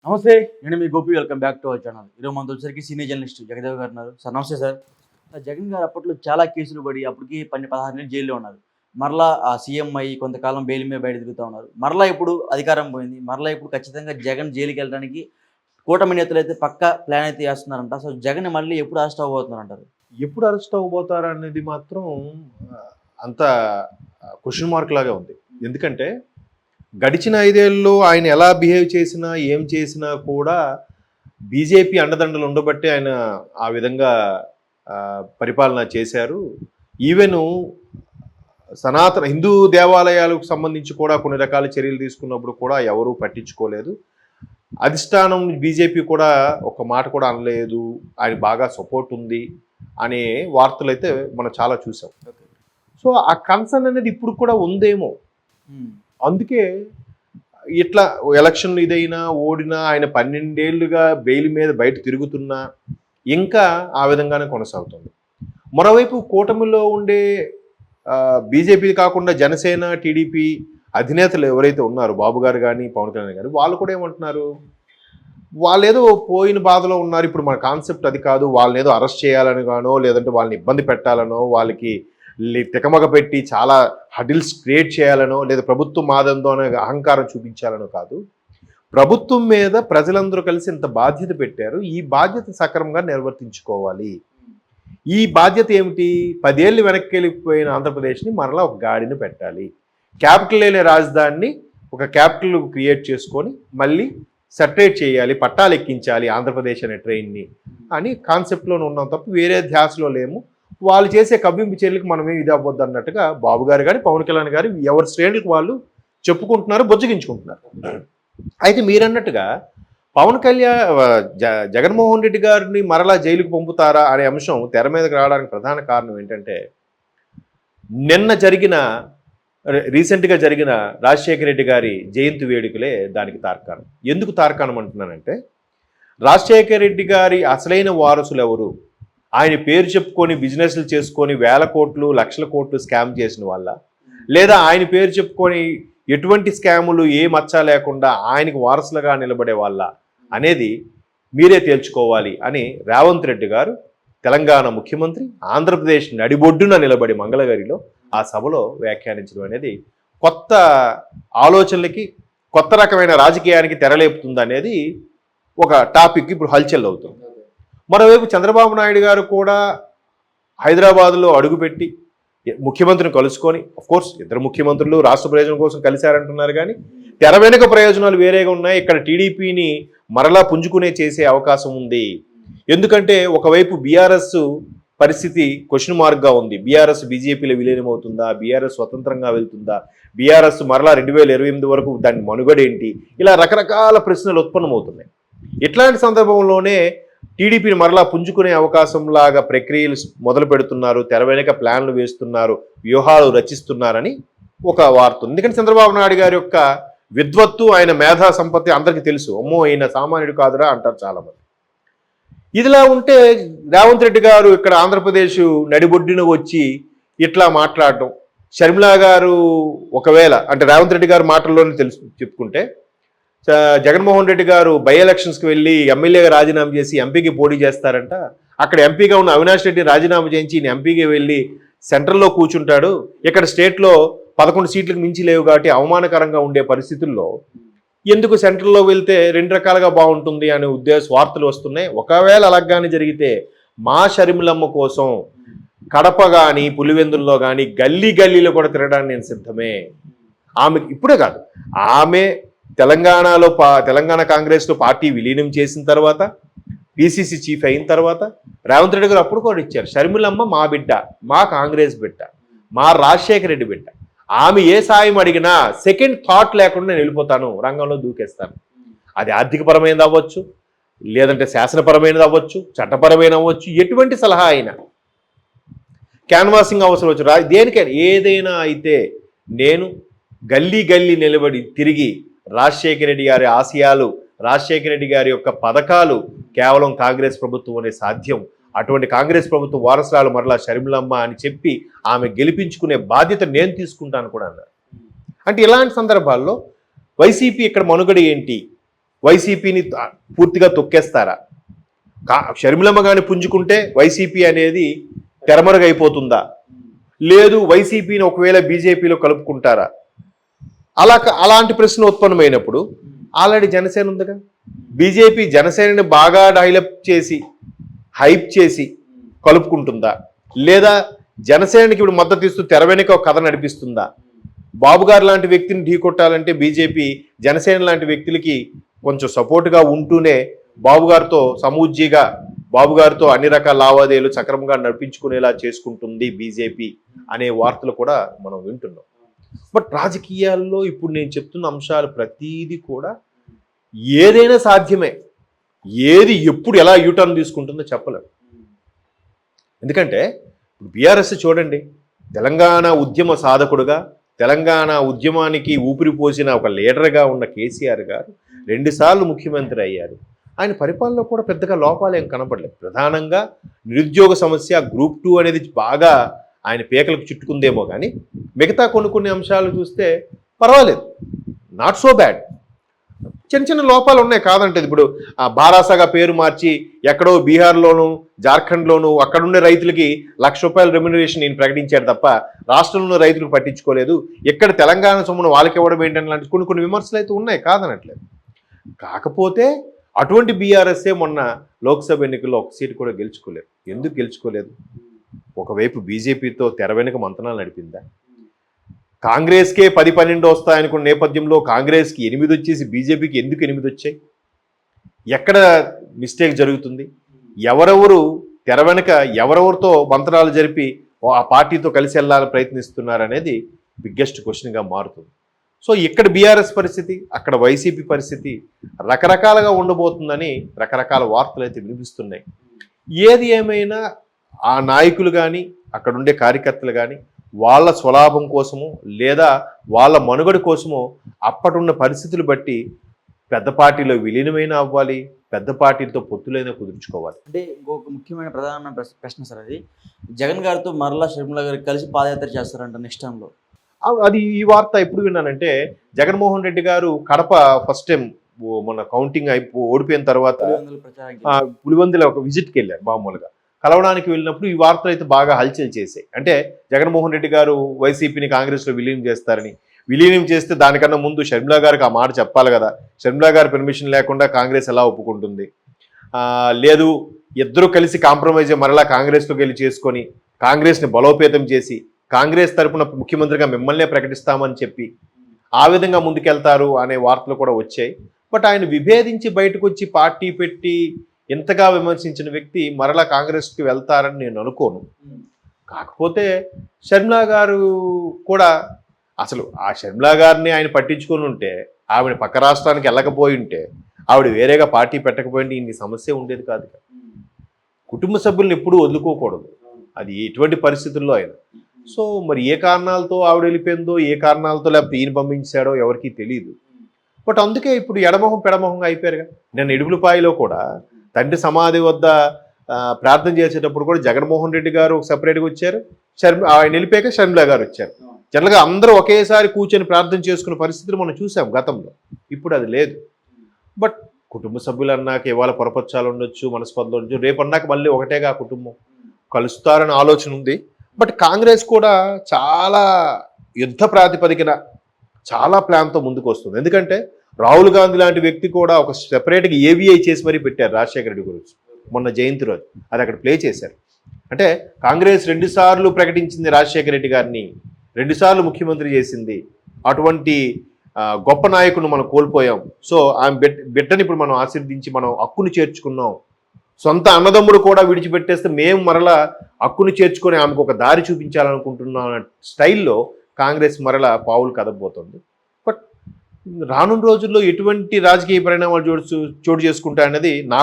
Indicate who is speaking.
Speaker 1: నమస్తే. నేను మీ Gopi. Welcome back to our channel. ఈరోజు మనతో వచ్చేసరికి సీనియర్ జర్నలిస్ట్ జగదేవ్ గారు ఉన్నారు. సార్ నమస్తే సార్. జగన్ గారు అప్పట్లో చాలా కేసులు పడి అప్పటికి 16 నెలలు జైల్లో ఉన్నారు. మరలా సీఎం అయ్యి కొంతకాలం బెయిల్ మీద బయట తిరుగుతూ ఉన్నారు. మరలా ఇప్పుడు అధికారం పోయింది. మరలా ఇప్పుడు ఖచ్చితంగా జగన్ జైలుకి వెళ్ళడానికి కూటమి నేతలు అయితే పక్కా ప్లాన్ అయితే చేస్తున్నారంట. సో జగన్ మళ్ళీ ఎప్పుడు అరెస్ట్ అవ్వబోతున్నారంటారు?
Speaker 2: ఎప్పుడు అరెస్ట్ అవ్వబోతారు అనేది మాత్రం అంత క్వశ్చన్ మార్క్ లాగా ఉంది. ఎందుకంటే గడిచిన 5 ఏళ్ళలో ఆయన ఎలా బిహేవ్ చేసినా ఏం చేసినా కూడా బీజేపీ అండదండలు ఉండబట్టి ఆయన ఆ విధంగా పరిపాలన చేశారు. ఈవెన్ సనాతన హిందూ దేవాలయాలకు సంబంధించి కూడా కొన్ని రకాల చర్యలు తీసుకున్నప్పుడు కూడా ఎవరూ పట్టించుకోలేదు. అధిష్టానం బీజేపీ కూడా ఒక మాట కూడా అనలేదు, ఆయన బాగా సపోర్ట్ ఉంది అనే వార్తలు అయితే మనం చాలా చూసాం. సో ఆ కన్సర్న్ అనేది ఇప్పుడు కూడా ఉందేమో. అందుకే ఇట్లా ఎలక్షన్లు ఇదైనా ఓడినా ఆయన 12 ఏళ్ళుగా బెయిల్ మీద బయట తిరుగుతున్నా ఇంకా ఆ విధంగానే కొనసాగుతుంది. మరోవైపు కూటమిలో ఉండే బీజేపీ కాకుండా జనసేన టీడీపీ అధినేతలు ఎవరైతే ఉన్నారో బాబు గారు కానీ పవన్ కళ్యాణ్ గారు, వాళ్ళు కూడా ఏమంటున్నారు, వాళ్ళు ఏదో పోయిన బాధలో ఉన్నారు, ఇప్పుడు మన కాన్సెప్ట్ అది కాదు, వాళ్ళని ఏదో అరెస్ట్ చేయాలని గానో లేదంటే వాళ్ళని ఇబ్బంది పెట్టాలనో వాళ్ళకి తికమక పెట్టి చాలా హడిల్స్ క్రియేట్ చేయాలనో లేదా ప్రభుత్వం మాదందో అనే అహంకారం చూపించాలనో కాదు. ప్రభుత్వం మీద ప్రజలందరూ కలిసి ఇంత బాధ్యత పెట్టారు, ఈ బాధ్యత సక్రమంగా నిర్వర్తించుకోవాలి. ఈ బాధ్యత ఏమిటి? 10 ఏళ్ళు వెనక్కి వెళ్ళిపోయిన ఆంధ్రప్రదేశ్ని మరలా ఒక గాడిని పెట్టాలి, క్యాపిటల్ లేని రాజధానిని ఒక క్యాపిటల్ క్రియేట్ చేసుకొని మళ్ళీ సెటరేట్ చేయాలి, పట్టాలు ఎక్కించాలి ఆంధ్రప్రదేశ్ అనే ట్రైన్ని అని కాన్సెప్ట్లోనే ఉన్నాం తప్ప వేరే ధ్యాసలో లేము. వాళ్ళు చేసే కవ్వింపు చర్యలకు మనమేం ఇది అవ్వద్దు అన్నట్టుగా బాబు గారు కానీ పవన్ కళ్యాణ్ గారు ఎవరి శ్రేణులకు వాళ్ళు చెప్పుకుంటున్నారు, బొజ్జగించుకుంటున్నారు. అయితే మీరన్నట్టుగా పవన్ కళ్యాణ్ జగన్మోహన్ రెడ్డి గారిని మరలా జైలుకు పంపుతారా అనే అంశం తెర మీదకి రావడానికి ప్రధాన కారణం ఏంటంటే రీసెంట్గా జరిగిన రాజశేఖర రెడ్డి గారి జయంతి వేడుకలే దానికి తార్కాణం. ఎందుకు తార్కాణం అంటున్నానంటే రాజశేఖర రెడ్డి గారి అసలైన వారసులు ఎవరు, ఆయన పేరు చెప్పుకొని బిజినెస్లు చేసుకొని వేల కోట్లు లక్షల కోట్లు స్కామ్ చేసిన వాళ్ళ, లేదా ఆయన పేరు చెప్పుకొని ఎటువంటి స్కాములు ఏ మచ్చ లేకుండా ఆయనకు వారసులుగా నిలబడే వాళ్ళ అనేది మీరే తేల్చుకోవాలి అని రేవంత్ రెడ్డి గారు తెలంగాణ ముఖ్యమంత్రి ఆంధ్రప్రదేశ్ నడిబొడ్డున నిలబడి మంగళగిరిలో ఆ సభలో వ్యాఖ్యానించడం అనేది కొత్త ఆలోచనలకి కొత్త రకమైన రాజకీయానికి తెరలేపుతుంది అనేది ఒక టాపిక్ ఇప్పుడు హల్చల్ అవుతుంది. మరోవైపు చంద్రబాబు నాయుడు గారు కూడా హైదరాబాద్లో అడుగుపెట్టి ముఖ్యమంత్రిని కలుసుకొని, అఫ్కోర్స్ ఇద్దరు ముఖ్యమంత్రులు రాష్ట్ర ప్రయోజనం కోసం కలిశారంటున్నారు, కానీ తెర వెనుక ప్రయోజనాలు వేరేగా ఉన్నాయి. ఇక్కడ టీడీపీని మరలా పుంజుకునే చేసే అవకాశం ఉంది. ఎందుకంటే ఒకవైపు బీఆర్ఎస్ పరిస్థితి క్వశ్చన్ మార్క్గా ఉంది. బీఆర్ఎస్ బీజేపీలో విలీనమవుతుందా, బీఆర్ఎస్ స్వతంత్రంగా వెళ్తుందా, బీఆర్ఎస్ మరలా 2028 వరకు దాని మనుగడేంటి, ఇలా రకరకాల ప్రశ్నలు ఉత్పన్నమవుతున్నాయి. ఇట్లాంటి సందర్భంలోనే టీడీపీని మరలా పుంజుకునే అవకాశంలాగా ప్రక్రియలు మొదలు పెడుతున్నారు, తెర వెనుక ప్లాన్లు వేస్తున్నారు, వ్యూహాలు రచిస్తున్నారని ఒక వార్త ఉంది. ఎందుకంటే చంద్రబాబు నాయుడు గారి యొక్క విద్వత్తు, ఆయన మేధా సంపత్తి అందరికీ తెలుసు. అమ్మో ఈయన సామాన్యుడు కాదురా అంటారు చాలామంది. ఇదిలా ఉంటే రేవంత్ రెడ్డి గారు ఇక్కడ ఆంధ్రప్రదేశ్ నడిబొడ్డున వచ్చి ఇట్లా మాట్లాడటం, షర్మిలా గారు ఒకవేళ అంటే రేవంత్ రెడ్డి గారు మాటల్లోనే చెప్పుకుంటే జగన్మోహన్ రెడ్డి గారు బై ఎలక్షన్స్కి వెళ్ళి ఎమ్మెల్యేగా రాజీనామా చేసి ఎంపీకి పోటీ చేస్తారంట. అక్కడ ఎంపీగా ఉన్న అవినాష్ రెడ్డిని రాజీనామా చేయించి ఎంపీకి వెళ్ళి సెంట్రల్లో కూర్చుంటాడు. ఇక్కడ స్టేట్లో 11 సీట్లకు మించి లేవు కాబట్టి అవమానకరంగా ఉండే పరిస్థితుల్లో ఎందుకు సెంట్రల్లో వెళ్తే 2 రకాలుగా బాగుంటుంది అనే వార్తలు వస్తున్నాయి. ఒకవేళ అలాగానే జరిగితే మా షర్మిలమ్మ కోసం కడప కానీ పులివెందుల్లో కానీ గల్లీలో కూడా తిరగడానికి నేను సిద్ధమే. ఆమె ఇప్పుడే కాదు, ఆమె తెలంగాణ కాంగ్రెస్లో పార్టీ విలీనం చేసిన తర్వాత పిసిసి చీఫ్ అయిన తర్వాత రేవంత్ రెడ్డి గారు అప్పుడు కూడా ఇచ్చారు, షర్మిలమ్మ మా బిడ్డ, మా కాంగ్రెస్ బిడ్డ, మా రాజశేఖర రెడ్డి బిడ్డ, ఆమె ఏ సాయం అడిగినా సెకండ్ థాట్ లేకుండా నేను వెళ్ళిపోతాను, రంగంలో దూకేస్తాను. అది ఆర్థికపరమైనది అవ్వచ్చు, లేదంటే శాసనపరమైనది అవ్వచ్చు, చట్టపరమైన అవ్వచ్చు, ఎటువంటి సలహా అయినా, క్యాన్వాసింగ్ అవసరం వచ్చు, దేనికైనా ఏదైనా అయితే నేను గల్లీ నిలబడి తిరిగి రాజశేఖర రెడ్డి గారి ఆశయాలు, రాజశేఖర రెడ్డి గారి యొక్క పథకాలు కేవలం కాంగ్రెస్ ప్రభుత్వమే సాధ్యం. అటువంటి కాంగ్రెస్ ప్రభుత్వ వారసురాలు మరలా షర్మిలమ్మ అని చెప్పి ఆమె గెలిపించుకునే బాధ్యత నేను తీసుకుంటాను కూడా అన్నారు. అంటే ఇలాంటి సందర్భాల్లో వైసీపీ ఇక్కడ మనుగడ ఏంటి, వైసీపీని పూర్తిగా తొక్కేస్తారా? షర్మిలమ్మ గాని పుంజుకుంటే వైసీపీ అనేది తెరమరుగైపోతుందా? లేదు వైసీపీని ఒకవేళ బీజేపీలో కలుపుకుంటారా? అలాంటి ప్రశ్న ఉత్పన్నమైనప్పుడు ఆల్రెడీ జనసేన ఉందిగా. బీజేపీ జనసేనని బాగా హైప్ చేసి కలుపుకుంటుందా? లేదా జనసేనకి ఇప్పుడు మద్దతు ఇస్తూ తెర వెనుక ఒక కథ నడిపిస్తుందా? బాబు గారు లాంటి వ్యక్తిని ఢీకొట్టాలంటే బీజేపీ జనసేన లాంటి వ్యక్తులకి కొంచెం సపోర్ట్గా ఉంటూనే బాబు గారితో సమూజ్జిగా బాబు గారితో అన్ని రకాల లావాదేవీలు సక్రమంగా నడిపించుకునేలా చేసుకుంటుంది బీజేపీ అనే వార్తలు కూడా మనం వింటున్నాం. బట్ రాజకీయాల్లో ఇప్పుడు నేను చెప్తున్న అంశాలు ప్రతీది కూడా ఏదైనా సాధ్యమే. ఏది ఎప్పుడు ఎలా యూటర్న్ తీసుకుంటుందో చెప్పలేం. ఎందుకంటే ఇప్పుడు బీఆర్ఎస్ చూడండి, తెలంగాణ ఉద్యమ సాధకుడుగా, తెలంగాణ ఉద్యమానికి ఊపిరి పోసిన ఒక లీడర్గా ఉన్న కేసీఆర్ గారు 2 సార్లు ముఖ్యమంత్రి అయ్యారు. ఆయన పరిపాలనలో కూడా పెద్దగా లోపాలు ఏం కనపడలేదు. ప్రధానంగా నిరుద్యోగ సమస్య, గ్రూప్ 2 అనేది బాగా ఆయన పేకలకు చుట్టుకుందేమో కానీ మిగతా కొన్ని అంశాలు చూస్తే పర్వాలేదు, నాట్ సో బ్యాడ్. చిన్న లోపాలు ఉన్నాయి కాదంటే. ఇప్పుడు బారాసాగా పేరు మార్చి ఎక్కడో బీహార్లోను జార్ఖండ్లోను అక్కడుండే రైతులకి ₹1,00,000 రెమ్యునరేషన్ నేను ప్రకటించాడు తప్ప రాష్ట్రంలో రైతులకు పట్టించుకోలేదు. ఇక్కడ తెలంగాణ సొమ్మును వాళ్ళకి ఇవ్వడం ఏంటని లాంటి కొన్ని విమర్శలు అయితే ఉన్నాయి కాదనట్లేదు. కాకపోతే అటువంటి బీఆర్ఎస్ఏ మొన్న లోక్సభ ఎన్నికల్లో ఒక సీటు కూడా గెలుచుకోలేదు. ఎందుకు గెలుచుకోలేదు? ఒకవైపు బీజేపీతో తెర వెనుక మంతనాలు నడిపిందా? కాంగ్రెస్కే 10-12 వస్తాయనుకున్న నేపథ్యంలో కాంగ్రెస్కి 8 వచ్చేసి బీజేపీకి ఎందుకు 8 వచ్చాయి? ఎక్కడ మిస్టేక్ జరుగుతుంది? ఎవరెవరు తెర వెనుక ఎవరెవరితో మంత్రాలు జరిపి ఆ పార్టీతో కలిసి వెళ్ళాలని ప్రయత్నిస్తున్నారు అనేది బిగ్గెస్ట్ క్వశ్చన్గా మారుతుంది. సో ఇక్కడ బీఆర్ఎస్ పరిస్థితి, అక్కడ వైసీపీ పరిస్థితి రకరకాలుగా ఉండబోతుందని రకరకాల వార్తలు అయితే వినిపిస్తున్నాయి. ఏది ఏమైనా ఆ నాయకులు కానీ అక్కడుండే కార్యకర్తలు కానీ వాళ్ళ స్వలాభం కోసమో లేదా వాళ్ళ మనుగడ కోసమో అప్పటున్న పరిస్థితులు బట్టి పెద్ద పార్టీలో విలీనమైన అవ్వాలి, పెద్ద పార్టీలతో పొత్తులైనా కుదుర్చుకోవాలి.
Speaker 1: అంటే ఇంకొక ముఖ్యమైన ప్రధాన ప్రశ్న సార్, అది జగన్ గారితో మరలా షర్మిల గారు కలిసి పాదయాత్ర చేస్తారంట నెక్స్ట్ టైంలో.
Speaker 2: అది ఈ వార్త ఎప్పుడు విన్నానంటే, జగన్మోహన్ రెడ్డి గారు కడప ఫస్ట్ టైం మన కౌంటింగ్ ఓడిపోయిన తర్వాత పులివెందుల ఒక విజిట్కి వెళ్ళారు. మామూలుగా కలవడానికి వెళ్ళినప్పుడు ఈ వార్తలు అయితే బాగా హల్చల్ చేశాయి. అంటే జగన్మోహన్ రెడ్డి గారు వైసీపీని కాంగ్రెస్లో విలీనం చేస్తారని, విలీనం చేస్తే దానికన్నా ముందు షర్మిలా గారికి ఆ మాట చెప్పాలి కదా, షర్మిలా గారి పర్మిషన్ లేకుండా కాంగ్రెస్ ఎలా ఒప్పుకుంటుంది, లేదు ఇద్దరు కలిసి కాంప్రమైజ్ మరలా కాంగ్రెస్లోకి వెళ్ళి చేసుకొని కాంగ్రెస్ని బలోపేతం చేసి కాంగ్రెస్ తరపున ముఖ్యమంత్రిగా మిమ్మల్నే ప్రకటిస్తామని చెప్పి ఆ విధంగా ముందుకెళ్తారు అనే వార్తలు కూడా వచ్చాయి. బట్ ఆయన విభేదించి బయటకు వచ్చి పార్టీ పెట్టి ఇంతగా విమర్శించిన వ్యక్తి మరలా కాంగ్రెస్కి వెళ్తారని నేను అనుకోను. కాకపోతే షర్మిలా గారు కూడా అసలు ఆ షర్మిలా గారిని ఆయన పట్టించుకొని ఉంటే, ఆవిడ పక్క రాష్ట్రానికి వెళ్ళకపోయి ఉంటే, ఆవిడ వేరేగా పార్టీ పెట్టకపోయింటే ఇన్ని సమస్య ఉండేది కాదు. కుటుంబ సభ్యులను ఎప్పుడూ వదులుకోకూడదు, అది ఎటువంటి పరిస్థితుల్లో అయినా. సో మరి ఏ కారణాలతో ఆవిడ వెళ్ళిపోయిందో, ఏ కారణాలతో లేకపోతే ఈయన పంపించాడో ఎవరికీ తెలియదు. బట్ అందుకే ఇప్పుడు ఎడమొహం పెడమొహంగా అయిపోయారుగా. నేను ఇడుగులపాయలో కూడా తండ్రి సమాధి వద్ద ప్రార్థన చేసేటప్పుడు కూడా జగన్మోహన్ రెడ్డి గారు సపరేట్గా వచ్చారు, ఆయన వెళ్ళిపోయాక షర్మిలా గారు వచ్చారు. జనరల్గా అందరూ ఒకేసారి కూర్చొని ప్రార్థన చేసుకునే పరిస్థితులు మనం చూసాం గతంలో. ఇప్పుడు అది లేదు. బట్ కుటుంబ సభ్యులు అన్నాక ఇవాళ పొరపచ్చాలు ఉండొచ్చు, మనస్పర్ధలు ఉండొచ్చు, రేపు అన్నాక మళ్ళీ ఒకటేగా కుటుంబం కలుస్తారని ఆలోచన ఉంది. బట్ కాంగ్రెస్ కూడా చాలా యుద్ధ ప్రాతిపదికన చాలా ప్లాన్తో ముందుకు వస్తుంది. ఎందుకంటే రాహుల్ గాంధీ లాంటి వ్యక్తి కూడా ఒక సెపరేట్గా ఏవిఐ చేసి మరీ పెట్టారు రాజశేఖర రెడ్డి గురించి మొన్న జయంతి రోజు. అది అక్కడ ప్లే చేశారు. అంటే కాంగ్రెస్ 2 సార్లు ప్రకటించింది రాజశేఖర రెడ్డి గారిని, 2 సార్లు ముఖ్యమంత్రి చేసింది. అటువంటి గొప్ప నాయకుడు మనం కోల్పోయాం. సో ఆమె బిడ్డని ఇప్పుడు మనం ఆశీర్దించి మనం హక్కును చేర్చుకున్నాం. సొంత అన్నదమ్ముడు కూడా విడిచిపెట్టేస్తే మేము మరలా హక్కును చేర్చుకొని ఆమెకు ఒక దారి చూపించాలనుకుంటున్నాం స్టైల్లో కాంగ్రెస్ మరలా పావులు కదబోతుంది. బట్ రానున్న రోజుల్లో ఎటువంటి రాజకీయ పరిణామాలు చోటు చేసుకుంటాయన్నది నాకు